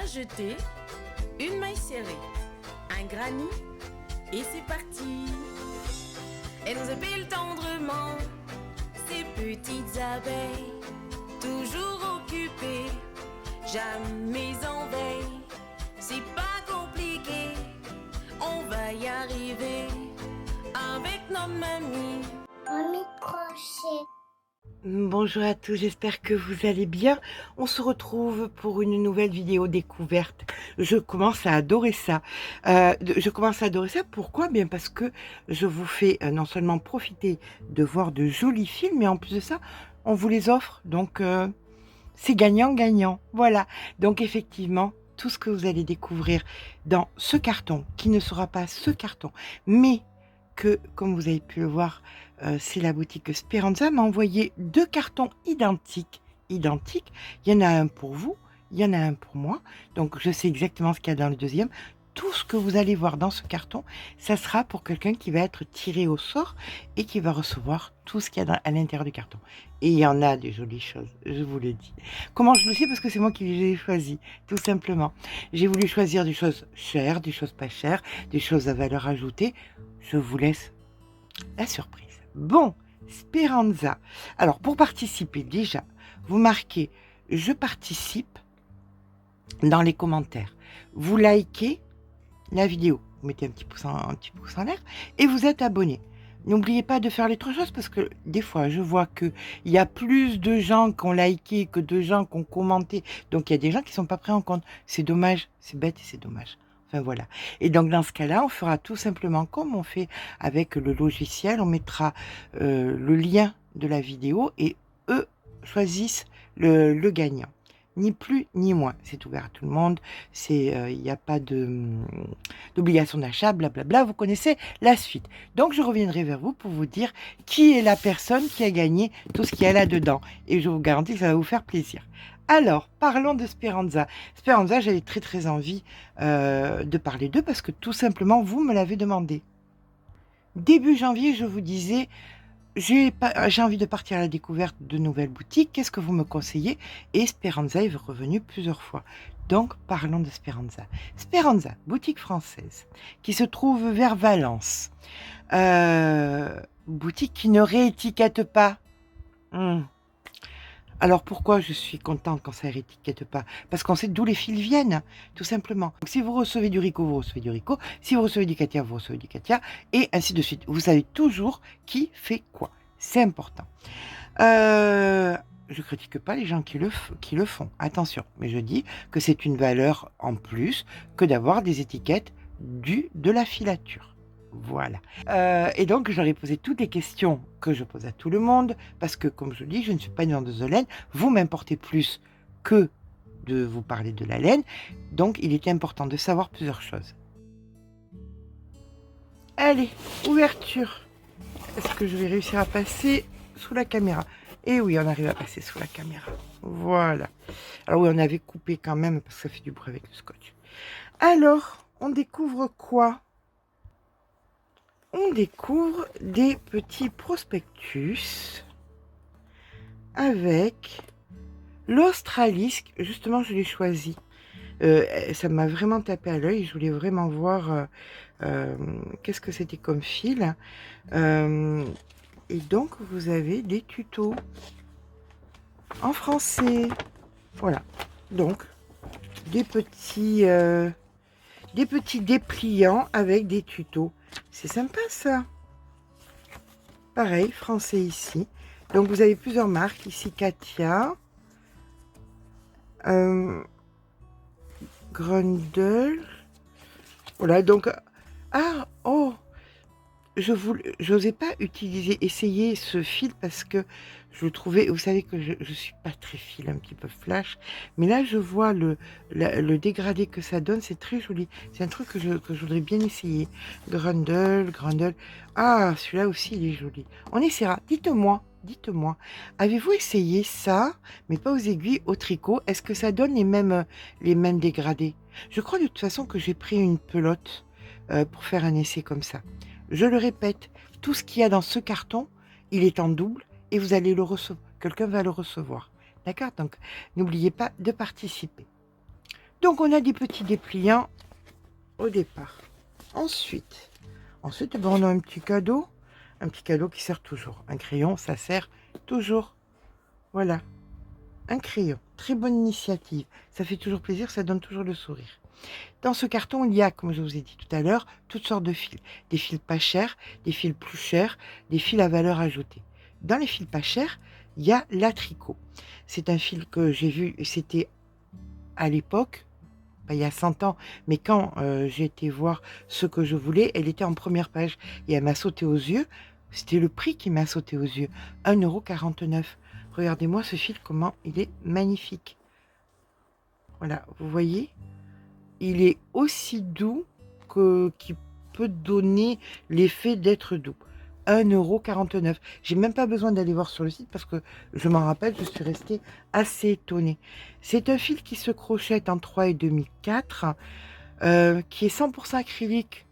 à jeter une maille serrée, un granit et c'est parti. Elle nous appelle tendrement, ces petites abeilles, toujours occupées, jamais en veille. C'est pas compliqué, on va y arriver avec notre mamie. Mamie crochet. Bonjour à tous, j'espère que vous allez bien. On se retrouve pour une nouvelle vidéo découverte. Je commence à adorer ça. Pourquoi? Bien parce que je vous fais non seulement profiter de voir de jolis films, mais en plus de ça, on vous les offre. Donc, c'est gagnant-gagnant. Voilà. Donc, effectivement, tout ce que vous allez découvrir dans ce carton, qui ne sera pas ce carton, mais que, comme vous avez pu le voir, c'est la boutique Speranza m'a envoyé 2 cartons identiques. Il y en a un pour vous, il y en a un pour moi. Donc, je sais exactement ce qu'il y a dans le deuxième. Tout ce que vous allez voir dans ce carton, ça sera pour quelqu'un qui va être tiré au sort et qui va recevoir tout ce qu'il y a à l'intérieur du carton. Et il y en a des jolies choses, je vous le dis. Comment je le sais? Parce que c'est moi qui les ai choisis, tout simplement. J'ai voulu choisir des choses chères, des choses pas chères, des choses à valeur ajoutée. Je vous laisse la surprise. Bon, Speranza. Alors, pour participer, déjà, vous marquez « Je participe » dans les commentaires. Vous likez la vidéo, vous mettez un petit pouce en l'air et vous êtes abonné. N'oubliez pas de faire les 3 choses parce que des fois, je vois qu'il y a plus de gens qui ont liké que de gens qui ont commenté. Donc, il y a des gens qui ne sont pas pris en compte. C'est dommage, c'est bête et c'est dommage. Enfin, voilà. Et donc, dans ce cas-là, on fera tout simplement comme on fait avec le logiciel. On mettra le lien de la vidéo et eux choisissent le gagnant. Ni plus ni moins. C'est ouvert à tout le monde. Il n'y a pas d'obligation d'achat, blablabla. Vous connaissez la suite. Donc, je reviendrai vers vous pour vous dire qui est la personne qui a gagné tout ce qu'il y a là-dedans. Et je vous garantis que ça va vous faire plaisir. Alors, parlons de Speranza. Speranza, j'avais très envie de parler d'eux parce que tout simplement, vous me l'avez demandé. Début janvier, je vous disais, j'ai envie de partir à la découverte de nouvelles boutiques. Qu'est-ce que vous me conseillez? Et Speranza est revenu plusieurs fois. Donc, parlons de Speranza. Speranza, boutique française, qui se trouve vers Valence. Boutique qui ne réétiquette pas. Alors pourquoi je suis contente quand ça ne réétiquette pas? Parce qu'on sait d'où les fils viennent, tout simplement. Donc, si vous recevez du Rico, vous recevez du Rico. Si vous recevez du Katia, vous recevez du Katia. Et ainsi de suite. Vous savez toujours qui fait quoi. C'est important. Je ne critique pas les gens qui le font. Attention. Mais je dis que c'est une valeur en plus que d'avoir des étiquettes de la filature. Voilà. Et donc, je leur ai posé toutes les questions que je pose à tout le monde, parce que, comme je dis, je ne suis pas une vendeuse de laine. Vous m'importez plus que de vous parler de la laine. Donc, il était important de savoir plusieurs choses. Allez, ouverture. Est-ce que je vais réussir à passer sous la caméra? Eh oui, on arrive à passer sous la caméra. Voilà. Alors oui, on avait coupé quand même, parce que ça fait du bruit avec le scotch. Alors, on découvre quoi? On découvre des petits prospectus avec l'Australisque. Justement, je l'ai choisi. Ça m'a vraiment tapé à l'œil. Je voulais vraiment voir qu'est-ce que c'était comme fil. Et donc, vous avez des tutos en français. Voilà. Donc, des petits dépliants avec des tutos. C'est sympa ça. Pareil, français ici. Donc vous avez plusieurs marques. Ici Katia. Grundle. Voilà, donc... Ah, oh, j'osais pas essayer ce fil parce que je le trouvais, vous savez que je suis pas très fil, un petit peu flash, mais là je vois le dégradé que ça donne, c'est très joli, c'est un truc que je voudrais bien essayer. Grundle, ah celui-là aussi il est joli, on essaiera. Dites-moi, avez-vous essayé ça, mais pas aux aiguilles, au tricot? Est-ce que ça donne les mêmes dégradés? Je crois de toute façon que j'ai pris une pelote pour faire un essai comme ça. Je le répète, tout ce qu'il y a dans ce carton, il est en double et vous allez le recevoir. Quelqu'un va le recevoir. D'accord? Donc, n'oubliez pas de participer. Donc, on a des petits dépliants au départ. Ensuite, ben, on a un petit cadeau qui sert toujours. Un crayon, ça sert toujours. Voilà, un crayon. Très bonne initiative. Ça fait toujours plaisir, ça donne toujours le sourire. Dans ce carton, il y a, comme je vous ai dit tout à l'heure, toutes sortes de fils. Des fils pas chers, des fils plus chers, des fils à valeur ajoutée. Dans les fils pas chers, il y a la tricot. C'est un fil que j'ai vu, c'était à l'époque, pas il y a 100 ans, mais quand j'ai été voir ce que je voulais, elle était en première page et elle m'a sauté aux yeux. C'était le prix qui m'a sauté aux yeux, 1,49 €. Regardez-moi ce fil, comment il est magnifique. Voilà, vous voyez, il est aussi doux qu'il peut donner l'effet d'être doux. 1,49 €. J'ai même pas besoin d'aller voir sur le site parce que je m'en rappelle, je suis restée assez étonnée. C'est un fil qui se crochette en 3,5 4, qui est 100% acrylique.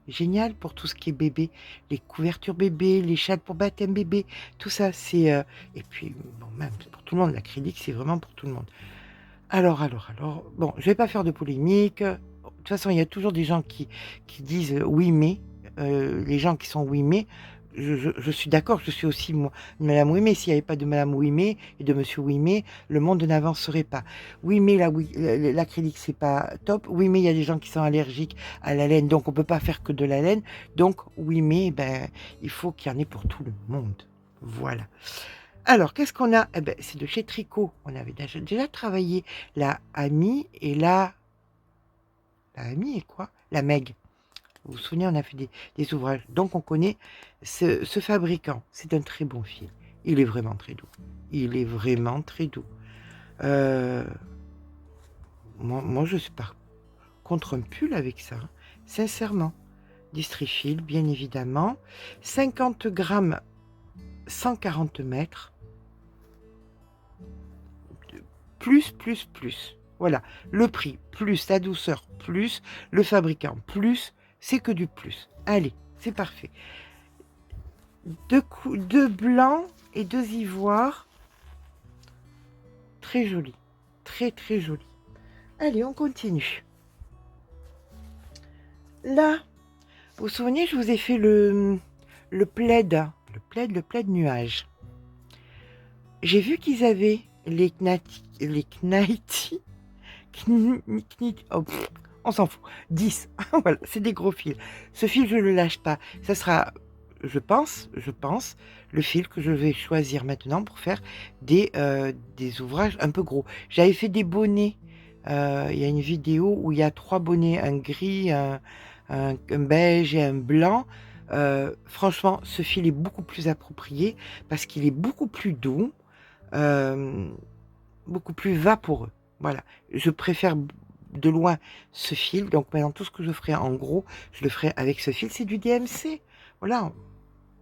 Génial pour tout ce qui est bébé, les couvertures bébé, les châles pour baptême bébé, tout ça c'est... et puis, bon, même pour tout le monde, l'acrylique c'est vraiment pour tout le monde. Alors, bon, je vais pas faire de polémique. De toute façon, il y a toujours des gens qui disent oui, mais les gens qui sont oui, mais je suis d'accord, je suis aussi moi, une Madame oui, mais s'il n'y avait pas de Madame oui, mais et de Monsieur oui, mais le monde n'avancerait pas. Oui, mais oui, l'acrylique, c'est pas top. Oui, mais il y a des gens qui sont allergiques à la laine, donc on peut pas faire que de la laine. Donc, oui, mais ben, il faut qu'il y en ait pour tout le monde. Voilà. Alors, qu'est-ce qu'on a? Eh ben, c'est de chez Tricot. On avait déjà travaillé la Ami et la Ami et quoi? La Meg. Vous vous souvenez, on a fait des ouvrages. Donc, on connaît ce fabricant. C'est un très bon fil. Il est vraiment très doux. Il est vraiment très doux. Moi, je suis pas contre un pull avec ça, hein. Sincèrement. Distrifil, bien évidemment. 50 grammes, 140 mètres. Plus. Voilà, le prix, plus la douceur, plus le fabricant, plus, c'est que du plus. Allez, c'est parfait. Deux blancs et deux ivoires. Très joli. Très, très joli. Allez, on continue. Là, vous vous souvenez, je vous ai fait le plaid. Le plaid nuage. J'ai vu qu'ils avaient les Knighty, oh, on s'en fout, 10, voilà, c'est des gros fils. Ce fil, je ne le lâche pas. Ça sera, je pense, le fil que je vais choisir maintenant pour faire des ouvrages un peu gros. J'avais fait des bonnets. Il y a une vidéo où il y a 3 bonnets, un gris, un beige et un blanc. Franchement, ce fil est beaucoup plus approprié parce qu'il est beaucoup plus doux. Beaucoup plus vaporeux. Voilà, je préfère de loin ce fil. Donc maintenant, tout ce que je ferai en gros, je le ferai avec ce fil. C'est du DMC. Voilà,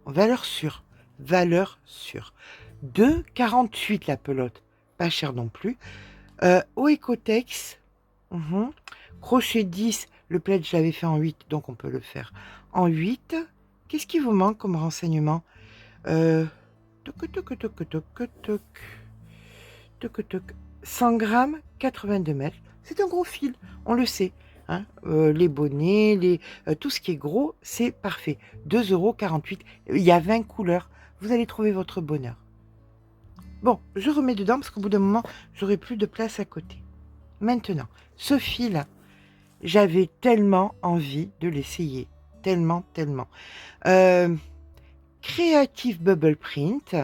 valeur sûre. Valeur sûre. 2,48 la pelote. Pas cher non plus. Au Ecotex. Crochet 10. Le plaid, je l'avais fait en 8. Donc on peut le faire en 8. Qu'est-ce qui vous manque comme renseignement? Toc. 100 grammes, 82 mètres. C'est un gros fil, on le sait. Hein. Les bonnets, tout ce qui est gros, c'est parfait. 2,48 €. Il y a 20 couleurs. Vous allez trouver votre bonheur. Bon, je remets dedans parce qu'au bout d'un moment, j'aurai plus de place à côté. Maintenant, ce fil, j'avais tellement envie de l'essayer. Tellement. Creative Bubble Print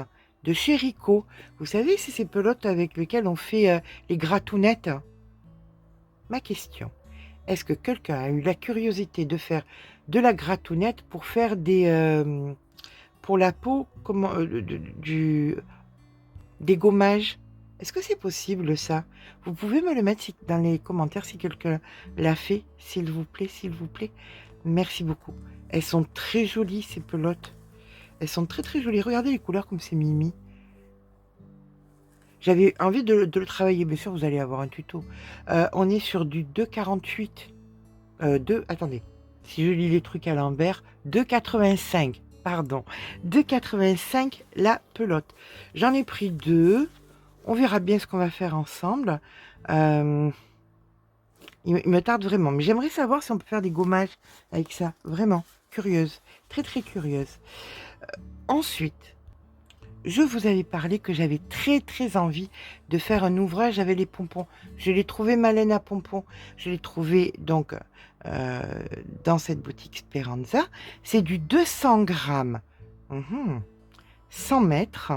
de chez Rico. Vous savez, c'est ces pelotes avec lesquelles on fait les gratounettes. Ma question, est-ce que quelqu'un a eu la curiosité de faire de la gratounette pour faire pour la peau, des gommages? Est-ce que c'est possible ça? Vous pouvez me le mettre dans les commentaires si quelqu'un l'a fait, s'il vous plaît. Merci beaucoup. Elles sont très jolies ces pelotes. Elles sont très très jolies. Regardez les couleurs comme c'est mimi. J'avais envie de le travailler. Bien sûr, vous allez avoir un tuto. On est sur du 2,48. Attendez. Si je lis les trucs à l'envers. 2,85. Pardon. 2,85 la pelote. J'en ai pris 2. On verra bien ce qu'on va faire ensemble. Il me tarde vraiment. Mais j'aimerais savoir si on peut faire des gommages avec ça. Vraiment. Curieuse. Très, très curieuse. Ensuite, je vous avais parlé que j'avais très, très envie de faire un ouvrage avec les pompons. Je l'ai trouvé ma laine à pompons. Je l'ai trouvé donc dans cette boutique Speranza. C'est du 200 grammes. 100 mètres.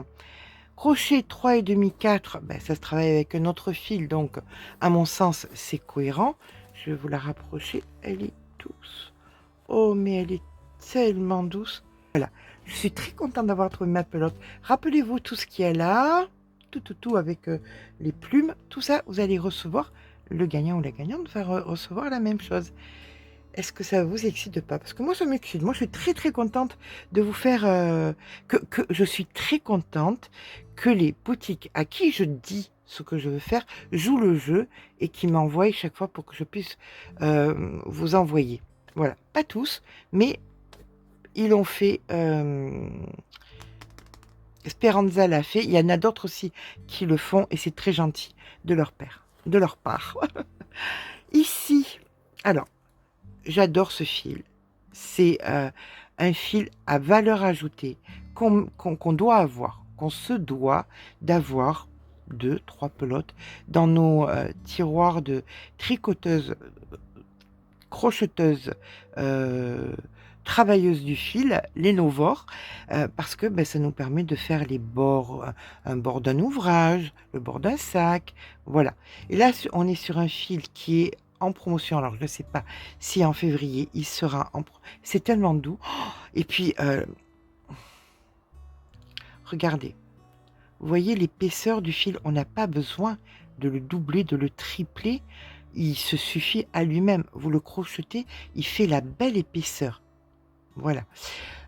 Crochet 3,5, 4, ben, ça se travaille avec un autre fil, donc à mon sens, c'est cohérent. Je vais vous la rapprocher. Elle est douce. Oh, mais elle est tellement douce. Voilà. Je suis très contente d'avoir trouvé ma pelote. Rappelez-vous tout ce qu'il y a là. Tout avec les plumes. Tout ça, vous allez recevoir. Le gagnant ou la gagnante va recevoir la même chose. Est-ce que ça vous excite pas? Parce que moi, ça m'excite. Moi, je suis très, très contente de vous faire... je suis très contente que les boutiques à qui je dis ce que je veux faire jouent le jeu et qui m'envoient chaque fois pour que je puisse vous envoyer. Voilà. Pas tous, mais ils l'ont fait. Speranza l'a fait. Il y en a d'autres aussi qui le font et c'est très gentil de leur part. Ici, alors, j'adore ce fil. C'est un fil à valeur ajoutée qu'on doit avoir, qu'on se doit d'avoir 2-3 pelotes dans nos tiroirs de tricoteuses, crocheteuses, travailleuses du fil, les Novor, parce que ça nous permet de faire les bords, un bord d'un ouvrage, le bord d'un sac, voilà. Et là, on est sur un fil qui est en promotion. Alors, je ne sais pas si en février, il sera en c'est tellement doux. Oh, et puis, regardez. Vous voyez l'épaisseur du fil. On n'a pas besoin de le doubler, de le tripler. Il se suffit à lui-même. Vous le crochetez, il fait la belle épaisseur. Voilà.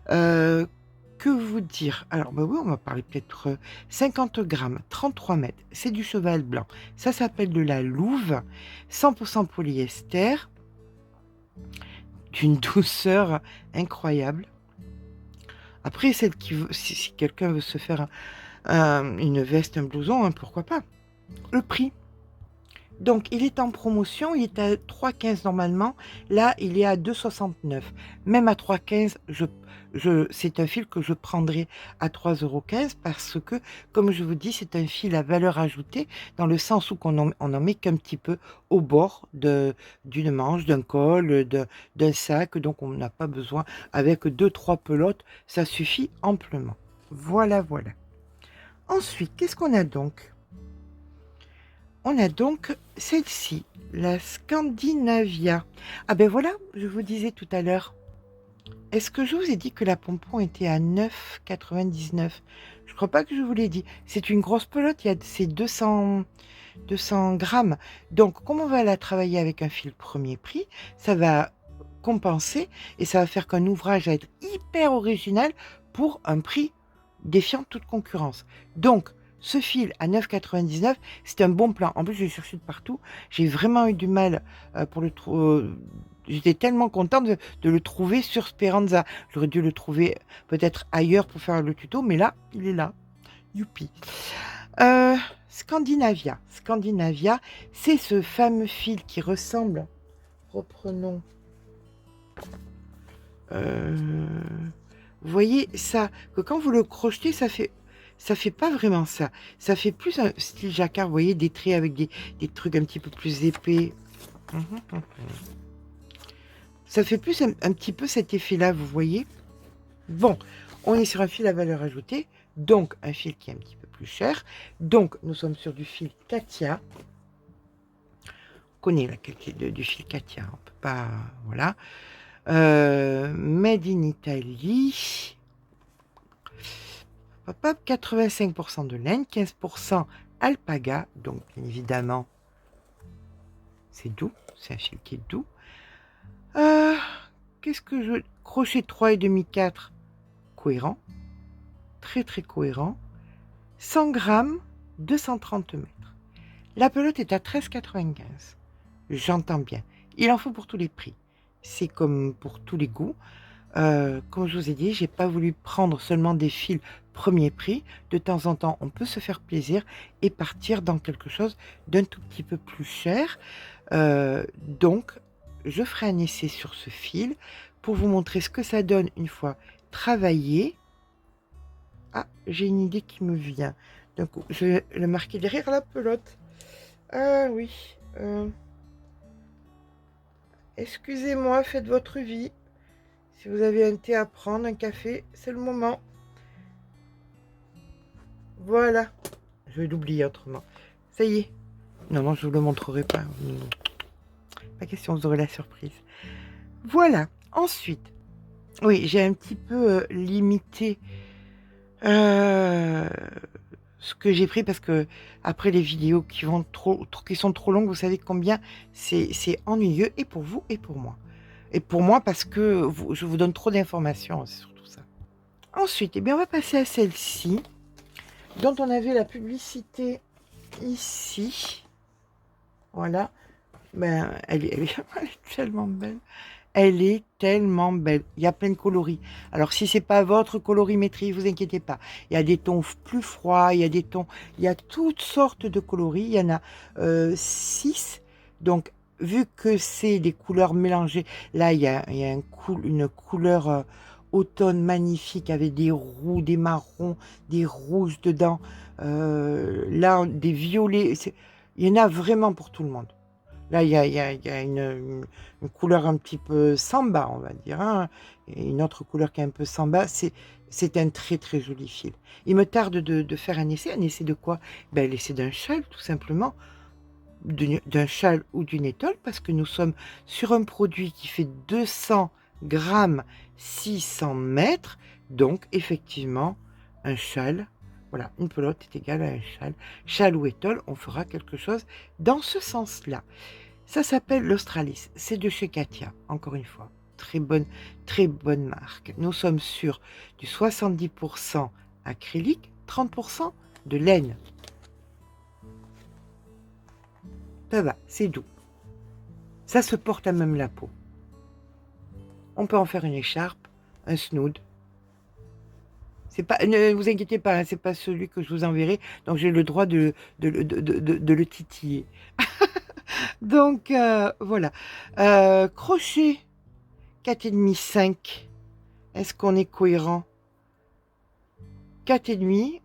Que vous dire? Alors, oui, on va parler peut-être 50 grammes, 33 mètres. C'est du cheval blanc. Ça s'appelle de la louve, 100% polyester, d'une douceur incroyable. Après, si quelqu'un veut se faire une veste, un blouson, hein, pourquoi pas? Le prix. Donc, il est en promotion, il est à 3,15 normalement. Là, il est à 2,69. Même à 3,15, c'est un fil que je prendrai à 3,15 € parce que, comme je vous dis, c'est un fil à valeur ajoutée dans le sens où on en met qu'un petit peu au bord d'une manche, d'un col, d'un sac. Donc, on n'a pas besoin. Avec 2-3 pelotes, ça suffit amplement. Voilà, voilà. Ensuite, qu'est-ce qu'on a donc? On a donc celle-ci, la Scandinavia. Ah ben voilà, je vous disais tout à l'heure. Est-ce que je vous ai dit que la pompon était à 9,99 €? Je crois pas que je vous l'ai dit. C'est une grosse pelote, c'est 200 grammes. Donc, comme on va la travailler avec un fil premier prix, ça va compenser et ça va faire qu'un ouvrage va être hyper original pour un prix défiant toute concurrence. Donc, ce fil à 9,99 €, c'est un bon plan. En plus, j'ai cherché de partout. J'ai vraiment eu du mal pour le trouver. J'étais tellement contente de le trouver sur Speranza. J'aurais dû le trouver peut-être ailleurs pour faire le tuto, mais là, il est là. Youpi. Scandinavia. Scandinavia, c'est ce fameux fil qui ressemble. Reprenons. Vous voyez ça, que quand vous le crochetez, ça fait pas vraiment ça. Ça fait plus un style jacquard, vous voyez, des traits avec des trucs un petit peu plus épais. Ça fait plus un petit peu cet effet-là, vous voyez. Bon, on est sur un fil à valeur ajoutée, donc un fil qui est un petit peu plus cher. Donc, nous sommes sur du fil Katia. On connaît la qualité du fil Katia, on peut pas... Voilà. Made in Italy. 85% de laine, 15% alpaga, donc bien évidemment c'est doux, c'est un fil qui est doux. Qu'est-ce que je... Crochet 3,5, 4, cohérent, très très cohérent. 100 grammes, 230 mètres. La pelote est à 13,95. J'entends bien. Il en faut pour tous les prix. C'est comme pour tous les goûts. Comme je vous ai dit, j'ai pas voulu prendre seulement des fils premier prix. De temps en temps, on peut se faire plaisir et partir dans quelque chose d'un tout petit peu plus cher. Donc, je ferai un essai sur ce fil pour vous montrer ce que ça donne une fois travaillé. Ah, j'ai une idée qui me vient. Donc, je vais le marquer derrière la pelote. Ah oui. Excusez-moi, faites votre vie. Si vous avez un thé à prendre, un café, c'est le moment. Voilà. Je vais l'oublier autrement. Ça y est. Non, non, je ne vous le montrerai pas. Pas question, vous aurez la surprise. Voilà. Ensuite, oui, j'ai un petit peu limité ce que j'ai pris parce que après les vidéos qui sont trop longues, vous savez combien c'est ennuyeux et pour vous et pour moi. Et pour moi parce que je vous donne trop d'informations, c'est surtout ça. Ensuite, eh bien, on va passer à celle-ci dont on avait la publicité ici. Voilà. Ben, elle est tellement belle. Elle est tellement belle. Il y a plein de coloris. Alors, si c'est pas votre colorimétrie, vous inquiétez pas. Il y a des tons plus froids, il y a des tons... Il y a toutes sortes de coloris. Il y en a 6. Donc, vu que c'est des couleurs mélangées, là, il y a une couleur automne magnifique avec des roux, des marrons, des rouges dedans. Là, des violets. Il y en a vraiment pour tout le monde. Là, il y a une couleur un petit peu samba, on va dire, hein, et une autre couleur qui est un peu samba. C'est un très, très joli fil. Il me tarde de faire un essai. Un essai de quoi? Ben, l'essai d'un châle, tout simplement. D'un châle ou d'une étole, parce que nous sommes sur un produit qui fait 200 grammes, 600 mètres. Donc, effectivement, un châle. Voilà, une pelote est égale à un châle. Châle ou étole, on fera quelque chose dans ce sens-là. Ça s'appelle l'Australis. C'est de chez Katia, encore une fois. Très bonne marque. Nous sommes sur du 70% acrylique, 30% de laine. Ça va, c'est doux. Ça se porte à même la peau. On peut en faire une écharpe, un snood. C'est pas, ne vous inquiétez pas, hein, c'est pas celui que je vous enverrai, donc j'ai le droit de le titiller. Donc voilà. Crochet 4,5, 5. Est-ce qu'on est cohérent? 4,5,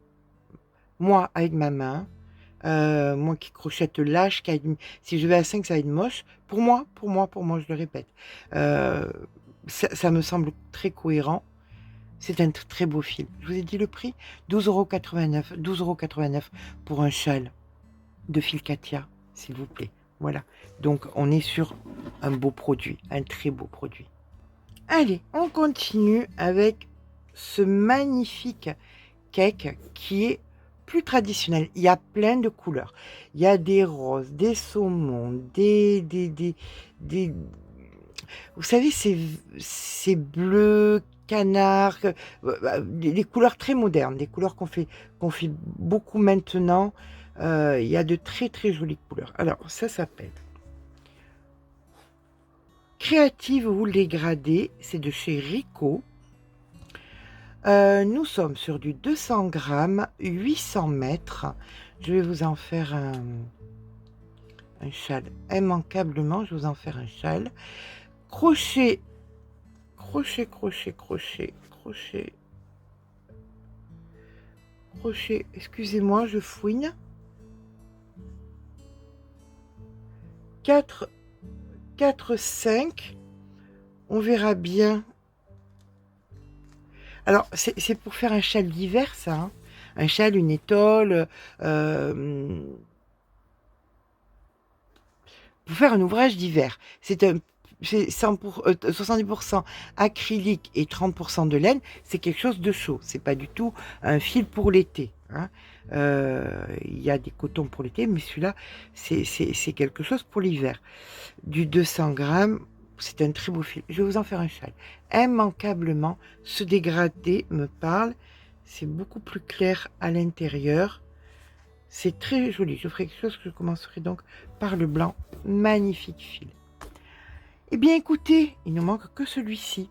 moi avec ma main. Moi qui crochette lâche, si je vais à 5, ça va être moche. Pour moi, je le répète. Ça me semble très cohérent. C'est un très beau fil. Je vous ai dit le prix, 12,89 €. 12,89 € pour un châle de fil Katia, s'il vous plaît. Voilà. Donc, on est sur un beau produit, un très beau produit. Allez, on continue avec ce magnifique cake qui est plus traditionnel. Il y a plein de couleurs. Il y a des roses, des saumons, vous savez, c'est bleu, canard, des couleurs très modernes, des couleurs qu'on fait beaucoup maintenant. Il y a de très très jolies couleurs. Alors, ça s'appelle Créative Wool Dégradée. C'est de chez Rico. Nous sommes sur du 200 grammes, 800 mètres. Je vais vous en faire un châle. Immanquablement, je vais vous en faire un châle. Crochet, crochet, crochet, crochet, crochet, crochet. Excusez-moi, je fouine. 4, 5. On verra bien. Alors, c'est pour faire un châle d'hiver, ça. Hein. Un châle, une étole. Pour faire un ouvrage d'hiver. C'est 70% acrylique et 30% de laine. C'est quelque chose de chaud. C'est pas du tout un fil pour l'été. Hein. Il y a des cotons pour l'été, mais celui-là, c'est quelque chose pour l'hiver. Du 200 grammes. C'est un très beau fil. Je vais vous en faire un châle. Immanquablement, ce dégradé me parle. C'est beaucoup plus clair à l'intérieur. C'est très joli. Je ferai quelque chose que je commencerai donc par le blanc. Magnifique fil. Eh bien, écoutez, il ne manque que celui-ci.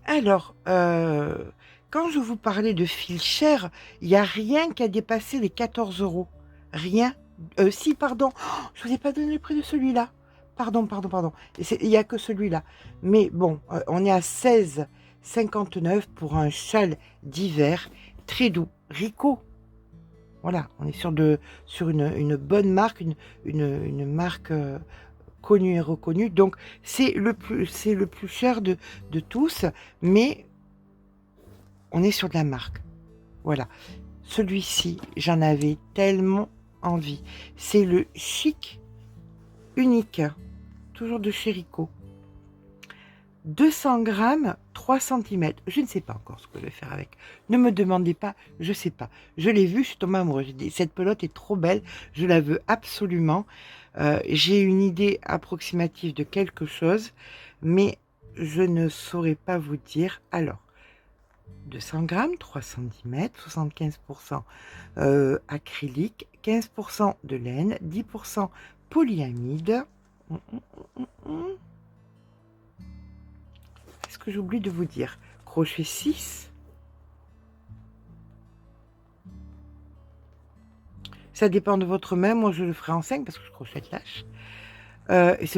Alors, quand je vous parlais de fil cher, il n'y a rien qui a dépassé les 14 €. Rien Si, pardon, oh, je vous ai pas donné le prix de celui-là. Pardon, pardon, pardon. Il n'y a que celui-là. Mais bon, on est à 16,59 pour un châle d'hiver très doux. Rico. Voilà, on est sur une bonne marque, une marque connue et reconnue. Donc, c'est le plus cher de tous, mais on est sur de la marque. Voilà. Celui-ci, j'en avais tellement envie. C'est le Chic Unique, toujours de chez Rico. 200 grammes, 3 centimètres. Je ne sais pas encore ce que je vais faire avec. Ne me demandez pas, je ne sais pas. Je l'ai vu, je suis tombée amoureuse. J'ai dit, cette pelote est trop belle, je la veux absolument. J'ai une idée approximative de quelque chose, mais je ne saurais pas vous dire. Alors, 200 grammes, 3 centimètres, 75% acrylique, 15% de laine, 10% polyamide. Est-ce que j'oublie de vous dire? Crochet 6. Ça dépend de votre main. Moi, je le ferai en 5 parce que je crochette lâche.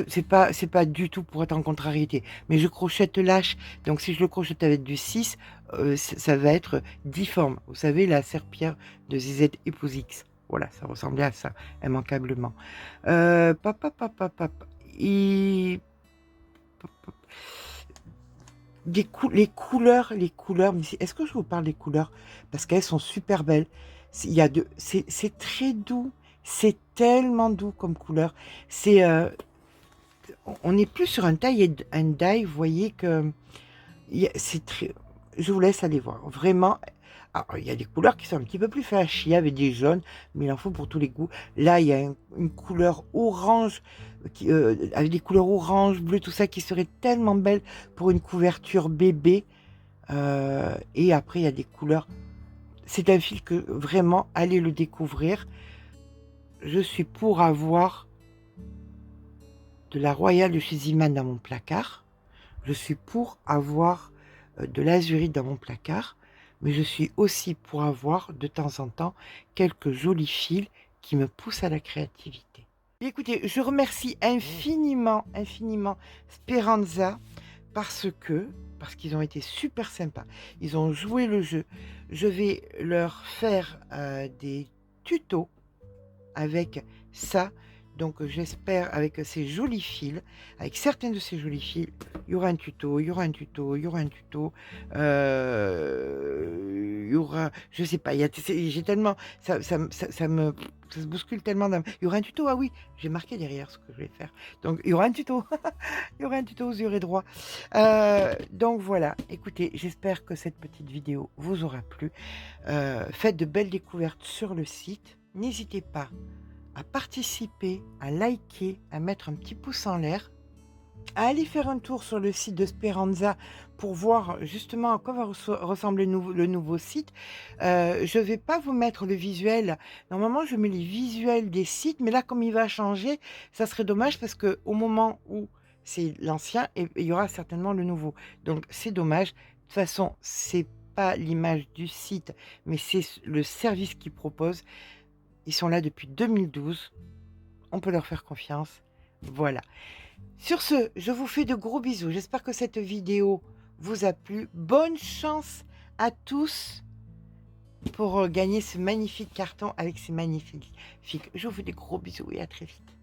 C'est pas du tout pour être en contrariété. Mais je crochette lâche. Donc, si je le crochette avec du 6, ça va être difforme. Vous savez, la serpillère de Zizette Épouse X. Voilà, ça ressemblait à ça, immanquablement. Les couleurs, mais est-ce que je vous parle des couleurs? Parce qu'elles sont super belles. C'est très doux, c'est tellement doux comme couleur. On n'est plus sur un taille and dye, vous voyez que c'est très. Je vous laisse aller voir. Vraiment, alors, il y a des couleurs qui sont un petit peu plus flashy avec des jaunes, mais il en faut pour tous les goûts. Là, il y a une couleur orange, avec des couleurs orange, bleu, tout ça, qui serait tellement belle pour une couverture bébé. Et après, il y a des couleurs. C'est un fil que vraiment, allez le découvrir. Je suis pour avoir de la Royale de chez Ziman dans mon placard. Je suis pour avoir de l'azurite dans mon placard. Mais je suis aussi pour avoir de temps en temps quelques jolis fils qui me poussent à la créativité. Et écoutez, je remercie infiniment Speranza parce qu'ils ont été super sympas. Ils ont joué le jeu. Je vais leur faire des tutos avec ça. Donc j'espère avec ces jolis fils, avec certains de ces jolis fils, il y aura un tuto, il y aura un tuto, il y aura un tuto, il y aura, je sais pas, j'ai tellement, ça se bouscule tellement. Il y aura un tuto, ah oui, j'ai marqué derrière ce que je vais faire. Donc il y aura un tuto, il y aura un tuto, vous y aurez droit. Donc voilà, écoutez, j'espère que cette petite vidéo vous aura plu. Faites de belles découvertes sur le site. N'hésitez pas à participer, à liker, à mettre un petit pouce en l'air, à aller faire un tour sur le site de Speranza pour voir justement à quoi va ressembler le nouveau site. Je ne vais pas vous mettre le visuel. Normalement, je mets les visuels des sites, mais là, comme il va changer, ça serait dommage parce qu'au moment où c'est l'ancien, il y aura certainement le nouveau. Donc, c'est dommage. De toute façon, c'est pas l'image du site, mais c'est le service qu'ils proposent. Ils sont là depuis 2012. On peut leur faire confiance. Voilà. Sur ce, je vous fais de gros bisous. J'espère que cette vidéo vous a plu. Bonne chance à tous pour gagner ce magnifique carton avec ces magnifiques. Je vous fais des gros bisous et à très vite.